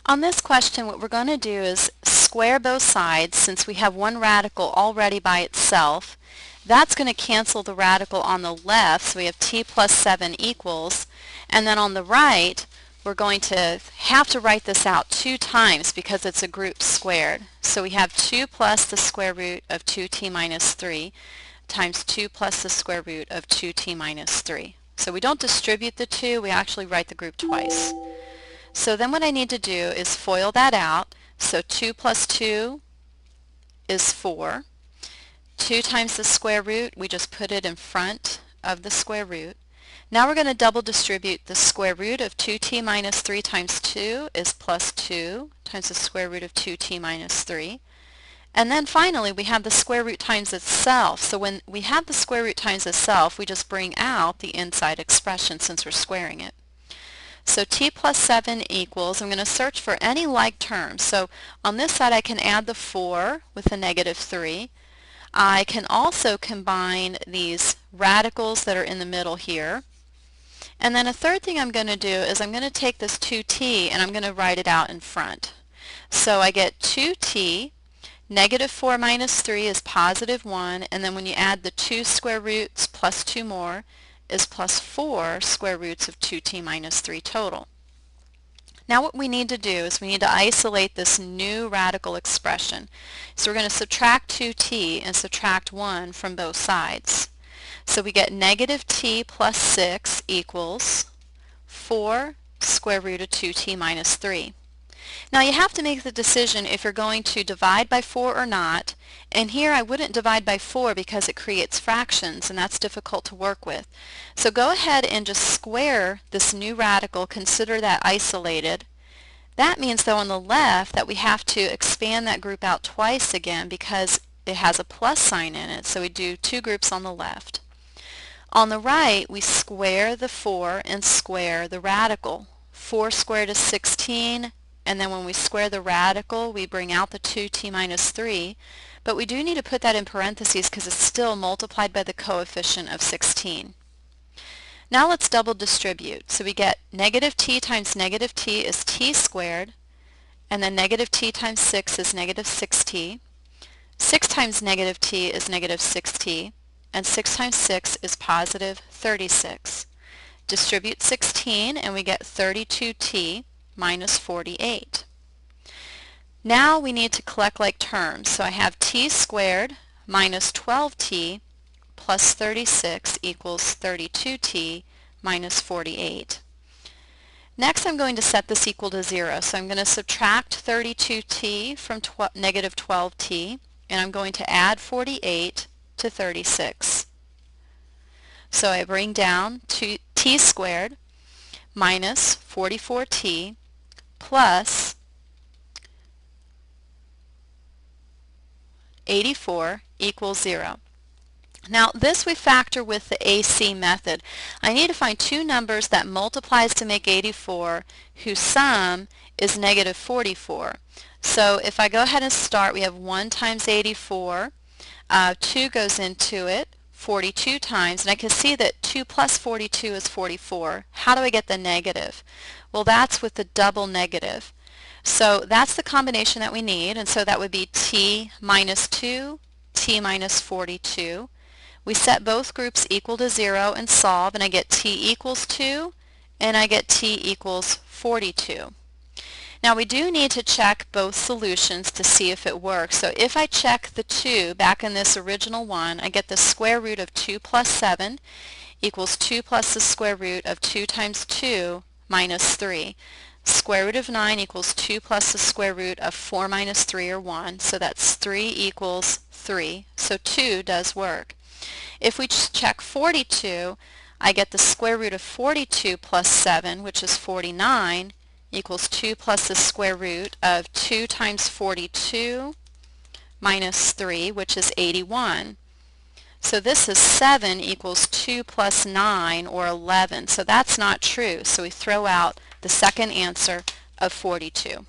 On this question, what we're going to do is square both sides since we have one radical already by itself. That's going to cancel the radical on the left, so we have t plus 7 equals. And then on the right, we're going to have to write this out 2 times because it's a group squared. So we have 2 plus the square root of 2t minus 3 times 2 plus the square root of 2t minus 3. So we don't distribute the 2, we actually write the group twice. So then what I need to do is FOIL that out. So 2 plus 2 is 4. 2 times the square root, we just put it in front of the square root. Now we're going to double distribute the square root of 2t minus 3 times 2 is plus 2 times the square root of 2t minus 3. And then finally we have the square root times itself. So when we have the square root times itself, we just bring out the inside expression since we're squaring it. So t plus 7 equals, I'm going to search for any like terms. So on this side I can add the 4 with the negative 3. I can also combine these radicals that are in the middle here. And then a third thing I'm going to do is I'm going to take this 2t and I'm going to write it out in front. So I get 2t, negative 4 minus 3 is positive 1, and then when you add the 2 square roots plus 2 more, is plus 4 square roots of 2t minus 3 total. Now what we need to do is we need to isolate this new radical expression. So we're going to subtract 2t and subtract 1 from both sides. So we get negative t plus 6 equals 4 square root of 2t minus 3. Now you have to make the decision if you're going to divide by 4 or not, and here I wouldn't divide by 4 because it creates fractions and that's difficult to work with. So go ahead and just square this new radical, consider that isolated. That means though on the left that we have to expand that group out twice again because it has a plus sign in it, so we do 2 groups on the left. On the right we square the 4 and square the radical. 4 squared is 16. And then when we square the radical, we bring out the 2t minus 3. But we do need to put that in parentheses because it's still multiplied by the coefficient of 16. Now let's double distribute. So we get negative t times negative t is t squared. And then negative t times 6 is negative 6t. 6 times negative t is negative 6t. And 6 times 6 is positive 36. Distribute 16 and we get 32t minus 48. Now we need to collect like terms. So I have t squared minus 12t plus 36 equals 32t minus 48. Next I'm going to set this equal to 0. So I'm going to subtract 32t from negative 12t, and I'm going to add 48 to 36. So I bring down t squared minus 44t plus 84 equals 0. Now this we factor with the AC method. I need to find 2 numbers that multiplies to make 84 whose sum is negative 44. So if I go ahead and start, we have 1 times 84, 2 goes into it 42 times, and I can see that 2 plus 42 is 44. How do I get the negative? Well, that's with the double negative. So that's the combination that we need, and so that would be t minus 2, t minus 42. We set both groups equal to 0 and solve, and I get t equals 2, and I get t equals 42. Now we do need to check both solutions to see if it works. So if I check the 2 back in this original one, I get the square root of 2 plus 7 equals 2 plus the square root of 2 times 2 minus 3. Square root of 9 equals 2 plus the square root of 4 minus 3, or 1. So that's 3 equals 3. So 2 does work. If we check 42, I get the square root of 42 plus 7, which is 49, equals 2 plus the square root of 2 times 42 minus 3, which is 81. So this is 7 equals 2 plus 9, or 11. So that's not true. So we throw out the second answer of 42.